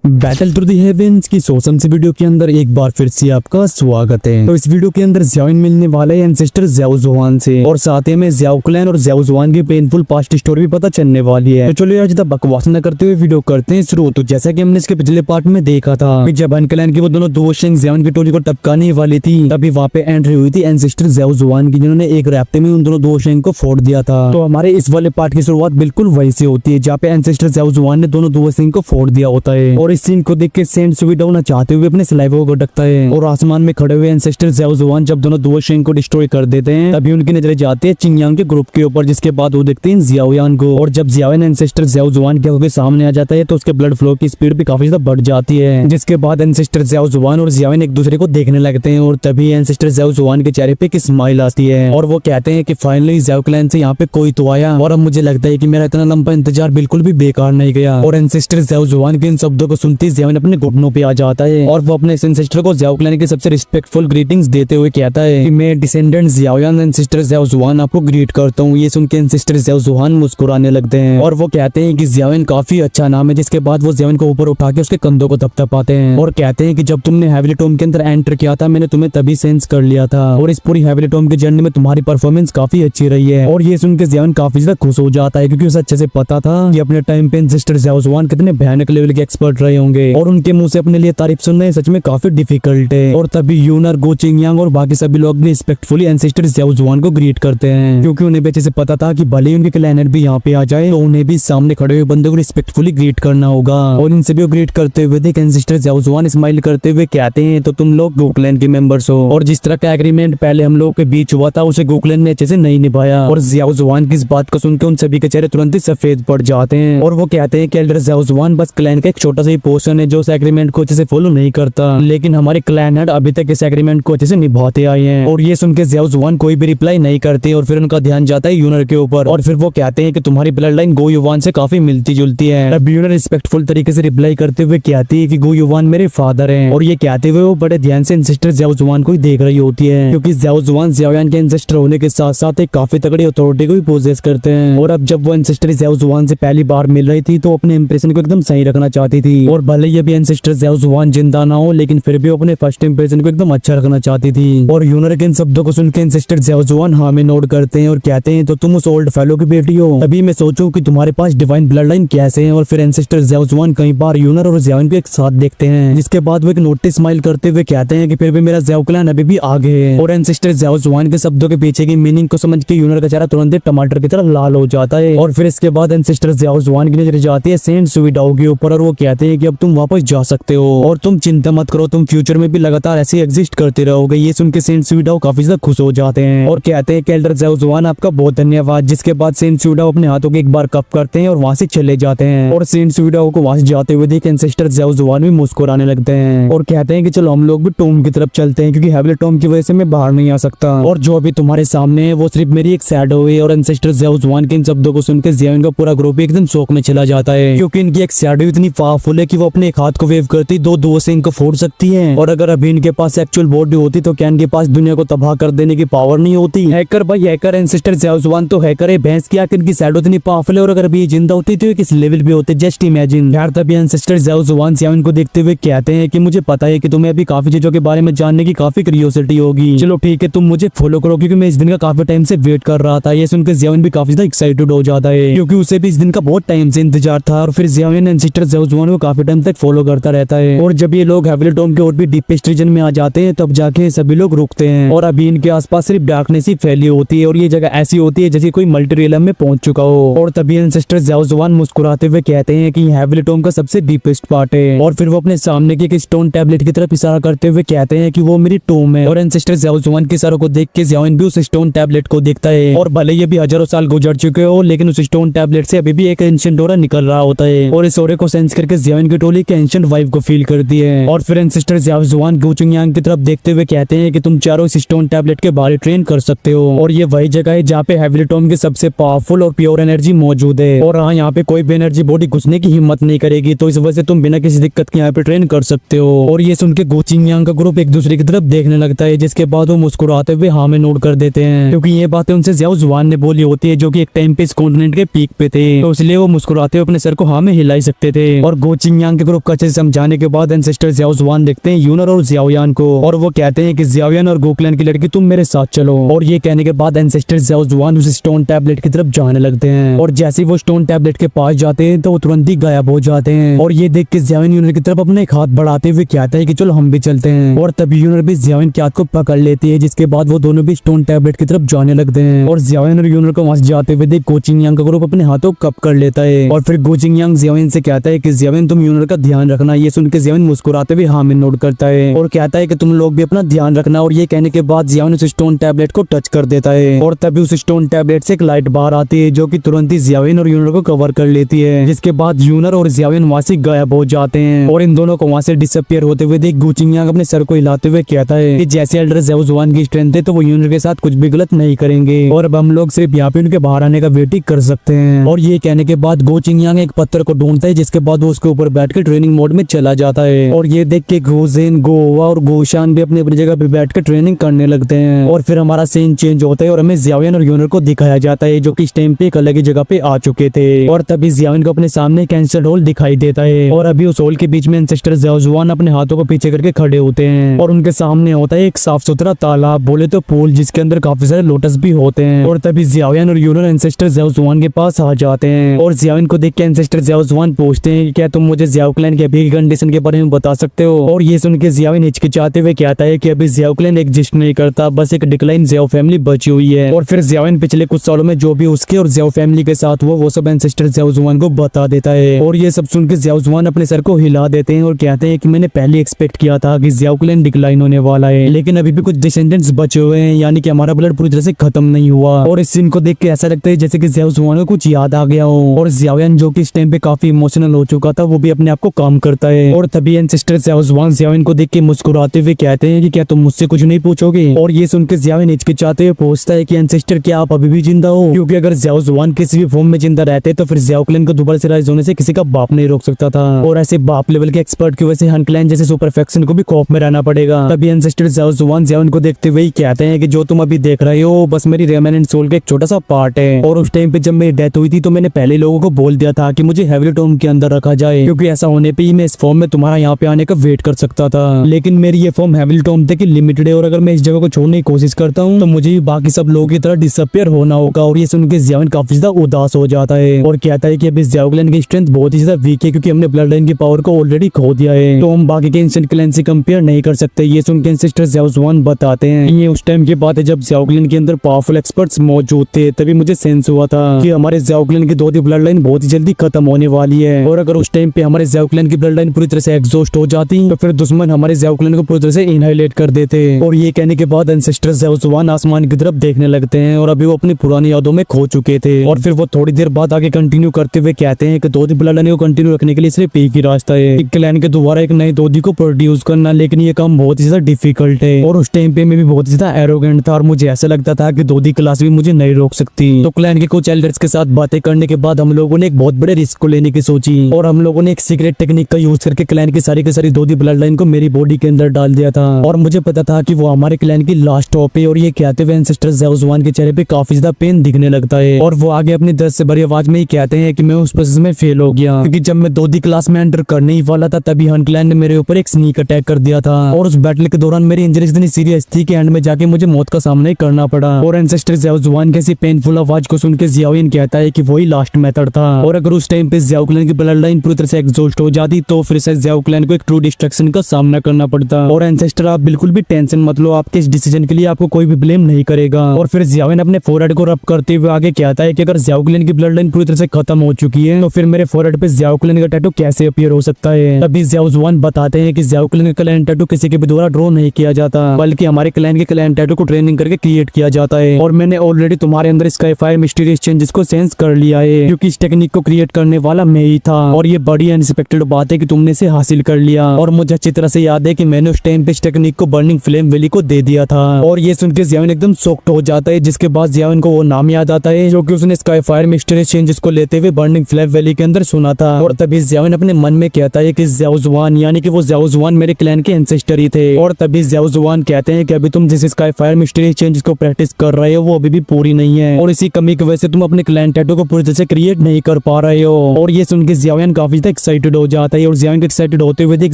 Battle through the heavens की सोसम से video के अंदर एक बार फिर से आपका स्वागत है। तो इस वीडियो के अंदर ज़्याओइन मिलने वाले हैं एंसेस्टर ज़्याओ जुआन से, और साथ ही में ज़्याओ क्लैन और ज़्याओ जुआन की पेनफुल पास्ट स्टोरी भी पता चलने वाली है। तो चलिए आज तक बकवास न करते हुए वीडियो करते हैं शुरू। तो जैसा कि हमने इसके पिछले पार्ट में देखा था कि जब क्लैन की वो दोनों दोस्त ज़्याओइन की टोली को टपकाने वाली थी, तभी वहाँ पे एंट्री हुई थी एंसेस्टर ज़्याओ जुआन की, जिन्होंने एक रैप्टे में उन दोनों दोस्त को फोड़ दिया था। तो हमारे इस वाले पार्ट की शुरुआत बिल्कुल वही से होती है, जहाँ पे एंसेस्टर ज़्याओ जुआन ने दोनों दोस्त को फोड़ दिया होता है, और इस सीन को देख के सेंट सुविडो ना चाहते हुए अपने सलाइवा को ढकता है, और आसमान में खड़े हुए एंसेस्टर ज़्याओ जुआन जब दोनों दोस्त को डिस्ट्रॉय कर देते हैं, तभी उनकी नजरें जाती है चिंगयांग के ग्रुप के ऊपर, जिसके बाद वो देखते हैं ज़ियाओयान को। और जब ज़ियाओयान एंसेस्टर ज़्याओ जुआन के होकर सामने आ जाता है, तो उसके ब्लड फ्लो की स्पीड भी काफी ज्यादा बढ़ जाती है, जिसके बाद एंसेस्टर ज़्याओ जुआन और ज़ियाओयान एक दूसरे को देखने लगते हैं, और तभी एंसेस्टर ज़्याओ जुआन के चेहरे पे एक स्माइल आती है, और वो कहते हैं कि फाइनली ज़्याओ क्लैन से यहाँ पे कोई तो आया, और अब मुझे लगता है कि मेरा इतना लंबा इंतजार बिल्कुल भी बेकार नहीं गया। और एंसेस्टर ज़्याओ जुआन के इन शब्दों को सुनते ज़ियाओयान अपने घुटनों पे आ जाता है, और वो अपने एंसेस्टर को ज़्याओ क्लैन की सबसे रिस्पेक्टफुल ग्रीटिंग्स देते हुए कहता है कि मैं डिसेंडेंट ज़ियाओयान एंसेस्टर ज़्याओ जुआन आपको ग्रीट करता हूँ। ये सुन के एंसेस्टर ज़्याओ जुआन मुस्कुराने लगते हैं, और वो कहते हैं कि ज़ियाओयान काफी अच्छा नाम है, जिसके बाद वो ज़ियाओयान को ऊपर उठा के उसके कंधों को थपथपाते हैं, और कहते हैं कि जब तुमने हेविली टॉम के अंदर एंटर किया था, मैंने तुम्हें तभी सेंस कर लिया था, और इस पूरी हेविली टॉम की जर्नी में तुम्हारी परफॉर्मेंस काफी अच्छी रही है। और ये सुन के ज़ियाओयान काफी ज्यादा खुश हो जाता है, क्योंकि उसे अच्छे से पता था कि अपने टाइम पे एंसेस्टर ज़्याओ जुआन कितने भयानक लेवल के एक्सपर्ट रहे होंगे, और उनके मुंह से अपने लिए तारीफ सुनना सच में काफी डिफिकल्ट है। और तभी यूनर, गो चिंगयांग और बाकी सभी लोग भी रिस्पेक्टफुली एंसेस्टर ज़्याओ जुआन को ग्रीट करते हैं, क्योंकि उन्हें भी अच्छे से पता था कि भले ही उनके क्लैनेट भी यहाँ पे आ जाए, तो उन्हें भी सामने खड़े हुए बंदे को रिस्पेक्टफुली ग्रीट करना होगा। और इनसे भी ग्रीट करते हुए देख एंसेस्टर ज़्याओ जुआन स्माइल करते हुए कहते हैं, तो तुम लोग गो क्लैन के मेंबर्स हो, और जिस तरह का एग्रीमेंट पहले हम लोग के बीच हुआ था, उसे गो क्लैन ने अच्छे से नहीं निभाया। और ज़्याओ जुआन की इस बात को सुनकर उन सभी के चेहरे तुरंत ही सफेद पड़ जाते हैं, और वो कहते हैं कि एल्डर ज़्याओ जुआन बस क्लैन का एक छोटा सा ही पोर्शन है जो उस एग्रीमेंट को अच्छे से फॉलो नहीं करता, लेकिन हमारे क्लैन हेड अभी तक इस एग्रीमेंट को अच्छे से निभाते आए हैं। और ये सुन के ज़्याओ जुआन कोई भी रिप्लाई नहीं करते, और फिर उनका ध्यान जाता है यूनर के ऊपर, और फिर वो कहते हैं कि तुम्हारी ब्लड लाइन गो युवान से काफी मिलती जुलती है। तब यूनर रिस्पेक्टफुल तरीके से रिप्लाई करते हुए कहती है कि गो युवान मेरे फादर हैं, और ये कहते हुए वो बड़े ध्यान से एंसेस्टर ज़्याओ जुआन को ही देख रही होती है, क्योंकि ज़्याओ जुआन ज़ियाओयान के एंसेस्टर होने के साथ साथ एक काफी तगड़ी अथॉरिटी को भी पोजेस करते हैं। और अब जब वो एंसेस्टर ज़्याओ जुआन से पहली बार मिल रही थी, तो अपने इंप्रेशन को एकदम सही रखना चाहती थी, और भले ही अभी एंसेस्टर ज़्याओ जुआन जिंदा ना हो, लेकिन फिर भी अपने फर्स्ट इंप्रेशन को एकदम अच्छा रखना चाहती थी। और यूनर के इन शब्दों को सुन के एंसेस्टर ज़्याओ जुआन हाँ में नोट करते हैं, और कहते हैं, तो तुम उस ओल्ड फेलो की बेटी हो, तभी मैं सोचूं कि तुम्हारे पास डिवाइन ब्लड लाइन कैसे है। और फिर एंसेस्टर ज़्याओ जुआन कई बार यूनर और ज़ियाओयान को एक साथ देखते हैं, जिसके बाद वो एक नोटिस स्माइल करते हुए कहते हैं कि फिर भी मेरा ज़्याओ क्लैन अभी भी आगे है। और एंसेस्टर ज़्याओ जुआन के शब्दों के पीछे की मीनिंग को समझ के यूनर का चेहरा तुरंत टमाटर की तरह लाल हो जाता है। और फिर इसके बाद एंसेस्टर ज़्याओ जुआन की नजर जाती है सेंट सुविडाओ के ऊपर, और वो कहते हैं कि अब तुम वापस जा सकते हो, और तुम चिंता मत करो, तुम फ्यूचर में भी लगातार ऐसे एग्जिस्ट करते रहोगे। ये सुन के सेंट सुविडाओ काफी ज्यादा खुश हो जाते हैं, और कहते हैं कि एल्डर ज़्याओ जुआन आपका बहुत धन्यवाद। जिसके बाद सेंट सुविडाओ अपने हाथों के एक बार कप करते हैं और वहां से चले जाते हैं, और सेंट सुविडाओ को वहां से जाते हुए देख एंसेस्टर ज़्याओ जुआन भी मुस्कुराने लगते हैं, और कहते हैं कि चलो हम लोग भी टॉम की तरफ चलते हैं, क्योंकि हेविली टॉम की वजह से मैं बाहर नहीं आ सकता, और जो अभी तुम्हारे सामने है वो सिर्फ मेरी एक शैडो है। और एंसेस्टर ज़्याओ जुआन के इन शब्दों को सुनकर ज़ियाओयान का पूरा ग्रुप एकदम शौक में चला जाता है, क्योंकि इनकी एक शैडो इतनी पावरफुल है कि वो अपने एक हाथ को वेव करती दो दुओं से इनको फोड़ सकती है। और अगर अभी इनके पास एक्चुअल बॉडी होती, तो क्या इनके पास दुनिया को तबाह कर देने की पावर नहीं होती? हैकर भाई हैकर, एंसेस्टर ज़्याओ जुआन तो हैकर है, भैंस की आंख, इनकी शैडो इतनी पावरफुल है, और अगर अभी ये जिंदा होती तो ये किस लेवल पे होते, जस्ट इमेजिन यार। तभी एंसेस्टर ज़्याओ जुआन ज़ियाओयान को देखते हुए कहते हैं कि मुझे पता है कि तुम्हें अभी काफी चीजों के बारे में जानने की काफी क्यूरियोसिटी होगी, चलो ठीक है तुम मुझे फॉलो करो, क्योंकि मैं इस दिन का काफी टाइम से वेट कर रहा था। ये सुनकर ज़ियाओयान भी काफी ज्यादा एक्साइटेड हो जाता है, क्योंकि उसे भी इस दिन का बहुत टाइम से इंतजार था। और फिर ज़ियाओयान एंसेस्टर ज़्याओ जुआन को काफी टाइम तक फॉलो करता रहता है, और जब ये लोग हेविली टॉम के और भी डीपेस्ट रीजन में आ जाते हैं, तब जाके सभी लोग रुकते हैं, और अभी इनके आसपास सिर्फ डार्कनेस ही फैली होती है, और ये जगह ऐसी होती है जैसे कोई मल्टी रियलम में पहुंच चुका हो। और तभी एंसेस्टर ज़्याओ जुआन मुस्कुराते हुए कहते हैं कि हेविली टॉम का सबसे डीपेस्ट पार्ट है, और फिर वो अपने सामने की एक स्टोन टैबलेट की तरफ इशारा करते हुए कहते हैं कि वो मेरी टॉम है। और एंसेस्टर ज़्याओ जुआन के इशारों को देख के ज़ियाओयान भी उस स्टोन टैबलेट को देखता है, और भले ये भी हजारों साल गुजर चुके हो, लेकिन उस स्टोन टैबलेट से अभी भी एक एंशिएंट ऑरा निकल रहा होता है, और इस ऑरे को सेंस करके ज़ियाओयान की टोली के एंशिएंट वाइब को फील करती है। और फिर एंसेस्टर ज़्याओ जुआन गो चिंगयांग की तरफ देखते हुए कहते हैं कि तुम चारों इस स्टोन टैबलेट के बारे ट्रेन कर सकते हो, और ये वही जगह है जहाँ पे हेविली टॉम की सबसे पावरफुल और प्योर एनर्जी मौजूद है, और हाँ यहाँ पे कोई भी एनर्जी बॉडी घुसने की हिम्मत नहीं करेगी, तो इस वजह से तुम बिना किसी दिक्कत के यहाँ पे ट्रेन कर सकते हो। और ये सुन के गो चिंगयांग का ग्रुप एक दूसरे की तरफ देखने लगता है, जिसके बाद वो मुस्कुराते हुए हाँ में नोट कर देते हैं, क्योंकि ये बातें उनसे ज़्याओ जुआन ने बोली होती है, जो कि एक टाइम पे इस कॉन्टिनेंट के पीक पे थे, तो इसलिए वो मुस्कुराते हुए अपने सर को हाँ में हिला ही सकते थे। और गो चिंगयांग चिंगयांग के ग्रुप को अच्छे से समझाने के बाद एंसेस्टर ज़्याओ जुआन देखते हैं यूनर और ज़्याओयान को और वो कहते हैं कि ज़्याओयान और गोकुलन की लड़की तुम मेरे साथ चलो। और ये कहने के बाद एंसेस्टर ज़्याओ जुआन उस स्टोन टैबलेट की तरफ जाने लगते हैं और जैसे ही वो स्टोन टैबलेट के पास जाते हैं तो वो तुरंत ही गायब हो जाते हैं। और ये देख के ज़्याओयान यूनर की तरफ अपने एक हाथ बढ़ाते हुए कहता है कि चलो हम भी चलते हैं। और तभी यूनर भी ज़्याओयान के हाथ को पकड़ लेती है, जिसके बाद वो दोनों भी स्टोन टैबलेट की तरफ जाने लगते हैं। और ज़्याओयान और यूनर को वहां से जाते हुए देख गो चिंगयांग का ग्रुप अपने हाथों कप कर लेता है। और फिर गो चिंगयांग ज़्याओयान से कहता है कि ज़्याओयान तुम यूनर का ध्यान रखना। ये सुन के ज़्याओयान मुस्कुराते हुए हाँ में नोट करता है और कहता है कि तुम लोग भी अपना ध्यान रखना। और ये कहने के बाद ज़्याओयान उस स्टोन टैबलेट को टच कर देता है और तभी उस स्टोन टैबलेट से एक लाइट बाहर आती है जो कि तुरंत ही ज़्याओयान और यूनर को कवर कर लेती है, जिसके बाद यूनर और ज़्याओयान वहां से गायब हो जाते हैं। और इन दोनों को वहां से डिसअपियर होते हुए देख गो चिंगयांग अपने सर को हिलाते हुए कहता है कि जैसे एल्डर ज़्याओ जुआन की स्ट्रेंथ है तो वो यूनर के साथ कुछ भी गलत नहीं करेंगे और अब हम लोग सिर्फ यहाँ पे उनके बाहर आने का वेट ही कर सकते हैं। और ये कहने के बाद गो चिंगयांग एक पत्थर को ढूंढता है, जिसके बाद वो उसके ऊपर बैठ के ट्रेनिंग मोड में चला जाता है। और ये देख के गोजेन, गोवा और गोशान भी अपनी अपनी जगह पे बैठ के ट्रेनिंग करने लगते हैं। और फिर हमारा सीन चेंज होता है और हमें ज़्याओयान और यूनर को दिखाया जाता है जो कि इस टाइम पे एक अलग ही जगह पे आ चुके थे। और तभी ज़्याओयान को अपने सामने कैंसर होल दिखाई देता है और अभी उस होल के बीच में एंसेस्टर ज़्याओ जुआन अपने हाथों को पीछे करके खड़े होते हैं और उनके सामने होता है एक साफ सुथरा तालाब, बोले तो पूल, जिसके अंदर काफी सारे लोटस भी होते हैं। और तभी ज़्याओयान और यूनर एंसेस्टर ज़्याओ जुआन के पास आ जाते हैं और ज़्याओयान को देख के एंसेस्टर ज़्याओ जुआन पूछते हैं कि क्या तुम मुझे ज़्याओ क्लैन की अभी की कंडीशन के बारे में बता सकते हो। और ये सुन के ज़्याओयान हिचकिचाते हुए कहता है कि अभी ज़्याओ क्लैन एग्जिस्ट नहीं करता, बस एक डिक्लाइन ज़्याओ फैमिली बची हुई है। और फिर ज़्याओयान पिछले कुछ सालों में जो भी उसके और ज़्याओ फैमिली के साथ हुआ वो सब एंसेस्टर ज़्याओ जुआन को बता देता है। और ये सब सुन के ज़्याओ जुआन अपने सर को हिला देते हैं और कहते हैं कि मैंने पहले एक्सपेक्ट किया था कि ज़्याओ क्लैन डिक्लाइन होने वाला है, लेकिन अभी भी कुछ डिसेंडेंट्स बचे हुए हैं, यानी कि हमारा ब्लड पूरी तरह से खत्म नहीं हुआ। और इस सीन को देख के ऐसा लगता है जैसे कि ज़्याओ जुआन को कुछ याद आ गया हो। और ज़्याओयान जो कि इस टाइम पे काफी इमोशनल हो चुका था वो भी अपने आप को काम करता है। और तभी एंसेस्टर ज़्याओ जुआन ज़्याओयान को देख के मुस्कुराते हुए कहते हैं कि क्या तुम मुझसे कुछ नहीं पूछोगे। और ये सुन के ज़्याओयान हिचकिचाते हुए पूछता है कि एंसेस्टर क्या आप अभी भी जिंदा हो, क्योंकि अगर ज़्याओ जुआन किसी भी फॉर्म में जिंदा रहते तो फिर ज़्याओ क्लैन को दोबारा से राइज होने से किसी का बाप नहीं रोक सकता था। और ऐसे बाप लेवल के एक्सपर्ट की वजह से हन क्लैन जैसे सुपर फैक्शन को भी खौफ में रहना पड़ेगा। तभी एंसेस्टर ज़्याओ जुआन ज़्याओयान को देखते हुए कहते हैं कि जो तुम अभी देख रहे हो बस मेरी रेमेनेंट सोल का एक छोटा सा पार्ट है। और उस टाइम पे जब मेरी डेथ हुई थी तो मैंने पहले लोगों को बोल दिया था कि मुझे हेवली टोम के अंदर रखा जाए, क्योंकि ऐसा होने पे ही मैं इस फॉर्म में तुम्हारा यहाँ पे आने का वेट कर सकता था। लेकिन मेरी ये फॉर्म हेवली टोम तक ही लिमिटेड है और अगर मैं इस जगह को छोड़ने की कोशिश करता हूँ तो मुझे भी बाकी सब लोगों की तरह डिसअपियर होना होगा। और ये सुन के ज़्याओयान काफी ज्यादा उदास हो जाता है और कहता है कि अभी ज़्याओ क्लैन की स्ट्रेंथ बहुत ही ज्यादा वीक है, क्योंकि हमने ब्लड लाइन की पावर को ऑलरेडी खो दिया है, तो हम बाकी के एंशिएंट क्लैन से कंपेयर नहीं कर सकते। ये सुन के एंसेस्टर ज़्याओ जुआन बताते हैं ये उस टाइम की बात है जब ज़्याओ क्लैन के अंदर पावरफुल एक्सपर्ट्स मौजूद थे। तभी मुझे सेंस हुआ था कि हमारे ज़्याओ क्लैन की 2 ब्लड लाइन बहुत ही जल्दी खत्म होने वाली है और अगर उस टाइम पे हमारे ज़्याओ क्लैन की ब्लड लाइन पूरी तरह से एग्जॉस्ट हो जाती तो फिर दुश्मन हमारे ज़्याओ क्लैन को पूरी तरह से इनहाइलेट कर देते। और ये कहने के बाद एंसेस्टर ज़्याओ जुआन आसमान की तरफ देखने लगते हैं और अभी वो अपनी पुरानी यादों में खो चुके थे। और फिर वो थोड़ी देर बाद आगे कंटिन्यू करते हुए कहते हैं कि 2 ब्लड लाइन को कंटिन्यू रखने के लिए सिर्फ एक ही रास्ता है, एक क्लैन के दोबारा एक नई 2 को प्रोड्यूस करना, लेकिन ये काम बहुत ही ज्यादा डिफिकल्ट है। और उस टाइम पे मैं भी बहुत ज्यादा एरोगेंट था और मुझे ऐसा लगता था कि 2 क्लास भी मुझे नहीं रोक सकती। तो क्लैन के कुछ एल्डर्स के साथ बातें करने के बाद हम लोगों ने एक बहुत बड़े रिस्क को लेने की सोची और हम लोगों ने एक सीक्रेट टेक्निक का यूज करके क्लैन की सारी 2 ब्लड लाइन को मेरी बॉडी के अंदर डाल दिया था। और मुझे पता था कि वो हमारे क्लैन की लास्ट होप है। और ये कहते हुए एंसेस्टर ज़्याओ जुआन के चेहरे पे काफी ज्यादा पेन दिखने लगता है और वो आगे अपनी दर्द से भरी आवाज में ही कहते हैं कि मैं उस प्रोसेस में फेल हो गया, क्योंकि जब मैं 2 क्लास में एंटर करने ही वाला था तभी हन क्लैन ने मेरे ऊपर एक स्नीक अटैक कर दिया था। और उस बैटल के दौरान मेरी इंजरीज इतनी सीरियस थी कि एंड में जाके मुझे मौत का सामना ही करना पड़ा। और एंसेस्टर ज़्याओ जुआन की ऐसी पेनफुल आवाज को सुन के ज़्याओयान कहता है कि वही लास्ट मेथड था और अगर उस टाइम पे ज़्याओ क्लैन की ब्लड लाइन पूरी तरह से एग्जॉस्ट हो जाती तो फिर से ज़्याओ क्लैन को एक ट्रू डिस्ट्रक्शन का सामना करना पड़ता। और एंसेस्टर आप बिल्कुल भी टेंशन मत लो, आपके इस डिसीजन के लिए आपको कोई भी ब्लेम नहीं करेगा। और फिर ज़्याओयान अपने फोरहेड को रब करते हुए आगे कहता है कि अगर ज़्याओ क्लैन की ब्लड लाइन पूरी तरह से खत्म हो चुकी है तो फिर मेरे फोरहेड पे ज़्याओ क्लैन का टैटू कैसे अपीयर हो सकता है। तभी ज़्याओ जुआन बताते हैं कि ज़्याओ क्लैन का क्लैन टैटू किसी के भी द्वारा ड्रॉ नहीं किया जाता, बल्कि हमारे क्लैन के क्लैन टैटू को ट्रेनिंग करके क्रिएट किया जाता है। और मैंने ऑलरेडी तुम्हारे अंदर स्काई फायर मिस्टीरियस चेंजेस को सेंस कर लिया है, क्योंकि इस टेक्निक को क्रिएट करने वाला मैं ही था। और ये बड़ी अनएक्सपेक्टेड बात है कि तुमने इसे हासिल कर लिया। और मुझे अच्छी तरह से याद है कि मैंने उस टाइम पे इस टेक्निक को बर्निंग फ्लेम वैली को दे दिया था। और ये सुन के ज़्याओयान एकदम शॉक्ड हो जाता है, जिसके बाद ज़्याओयान को वो नाम याद आता है जो कि उसने स्काई फायर मिस्टीरियस चेंजेस को लेते हुए बर्निंग फ्लेम वैली के अंदर सुना था। और तभी ज़्याओयान अपने मन में कहता है कि ज़्याओ जुआन यानी कि वो ज़्याओ जुआन मेरे क्लैन के एंसेस्टर ही थे। और तभी ज़्याओ जुआन कहते हैं कि अभी तुम जिस स्काई फायर मिस्टीरियस चेंजेस को प्रैक्टिस कर रहे हो वो अभी भी पूरी नहीं है और इसी कमी की वजह से तुम अपने क्लैन टैटू को पूरी तरह से क्रिएट नहीं कर पा रहे हो। और ये सुन के ज़्याओयान काफी ज्यादा एक्साइटेड हो जाता है और जियान के एक्साइटेड होते हुए देख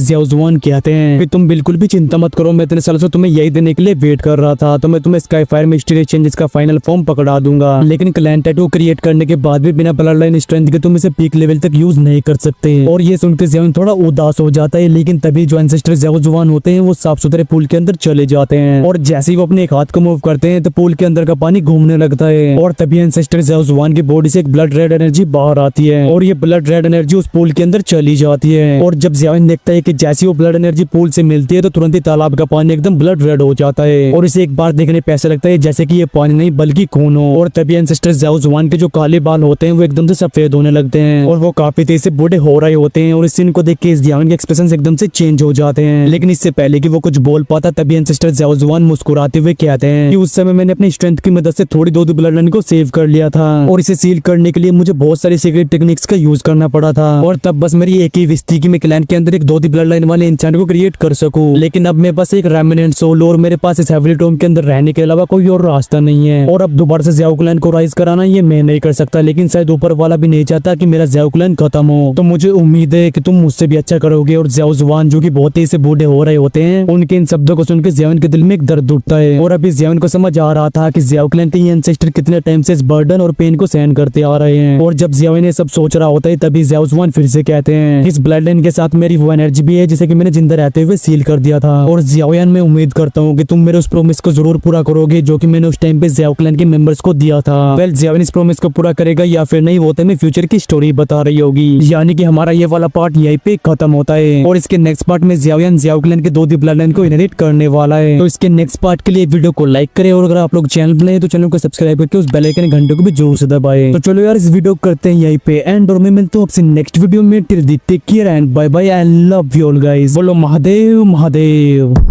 जियाओ जुआन कहते हैं कि तुम बिल्कुल भी चिंता मत करो, मैं इतने सालों से तुम्हें यही देने के लिए वेट कर रहा था, तो मैं तुम्हें स्काई फायर मिस्टीरियस चेंजेस का फाइनल फॉर्म पकड़ा दूंगा। लेकिन क्लैन टैटू क्रिएट करने के बाद भी बिना ब्लड लाइन स्ट्रेंथ के तुम इसे पीक लेवल तक यूज नहीं कर सकते। और ये सुनकर जियान थोड़ा उदास हो जाता है, लेकिन तभी जो एंसेस्टर जियाओ जुआन होते हैं वो साफ सुथरे पूल के अंदर चले जाते हैं और जैसे ही वो अपने एक हाथ को मूव करते हैं तो पूल के अंदर का पानी घूमने लगता है और तभी एंसेस्टर जियाओ जुआन की बॉडी से एक ब्लड रेड एनर्जी बाहर आती है और ये ब्लड रेड एनर्जी उस पूल के अंदर चली जाती है। और जब जियान देखता है कि जैसी वो ब्लड एनर्जी पूल से मिलती है तो तुरंत ही तालाब का पानी एकदम ब्लड रेड हो जाता है और इसे एक बार देखने पे ऐसा लगता है जैसे कि ये पानी नहीं बल्कि खून हो। और तभी एंसेस्टर जियाओ जुआन के जो काले बाल होते हैं वो एकदम से सफेद होने लगते हैं और वो काफी तेज से बूढ़े हो रहे होते हैं और इस सीन को देख के जियान के एक्सप्रेशन एकदम से चेंज हो जाते हैं। लेकिन इससे पहले कि वो कुछ बोल पाता तभी एंसेस्टर जियाओ जुआन मुस्कुराते हुए कहते हैं कि उस समय मैंने अपनी स्ट्रेंथ की मदद से थोड़ी दो ब्लड लाइन को सेव कर लिया था और इसे सील करने के लिए मुझे बहुत सारी सीक्रेट टेक्निक्स का यूज करना पड़ा था और तब बस मेरी एक ही विश थी कि मैं क्लैन के अंदर एक दो ब्लड लाइन वाले इंसान को क्रिएट कर सकूं। लेकिन अब मैं बस एक रेमिनेंट सोल और मेरे पास इस हेवली टोम के अंदर रहने के अलावा कोई और रास्ता नहीं है और अब दोबारा से जियाओ क्लैन को राइज कराना ये मैं नहीं कर सकता। लेकिन शायद ऊपर वाला भी नहीं चाहता कि मेरा जियाओ क्लैन खत्म हो, तो मुझे उम्मीद है कि तुम मुझसे भी अच्छा करोगे। और जियाओ जुआन जो कि बहुत तेज से बूढ़े हो रहे होते हैं उनके इन शब्दों को सुनकर जियान के दिल में एक दर्द उठता है और अभी जियान को समझ आ रहा था कि जियाओ क्लैन के ये एंसेस्टर कितने टाइम से इस बर्डन और पेन को सहन करते आ रहे हैं। और जब जियाओ ने सब सोच रहा होता है तभी जियाओ जुआन फिर से कहते हैं इस ब्लड लाइन के साथ मेरी वो एनर्जी भी है जिसे कि मैंने जिंदा रहते हुए सील कर दिया था और जियाओयान मैं उम्मीद करता हूँ कि तुम मेरे उस प्रोमिस को जरूर पूरा करोगे जो कि मैंने उस टाइम पे जियाओ क्लैन के मेंबर्स को दिया था। वेल जियाओयान इस प्रोमिस को पूरा करेगा या फिर नहीं वो तो हमें फ्यूचर की स्टोरी बता रही होगी। यानी कि हमारा ये वाला पार्ट यहीं पे खत्म होता है और इसके नेक्स्ट पार्ट में जियाओयान जियाओ क्लैन के दो ब्लड लाइन को इनहेरिट करने वाला है। तो इसके नेक्स्ट पार्ट के लिए वीडियो को लाइक करें और अगर आप लोग चैनल पर नए हैं तो चैनल को सब्सक्राइब करके उस बेल आइकन घंटे को भी जोर से दबाएं। तो चलो यार इस वीडियो को करते हैं यहीं पे एंड और मैं मिलता हूँ आपसे नेक्स्ट वीडियो में। Till take care and bye bye, I love you all guys. बोलो महादेव महादेव।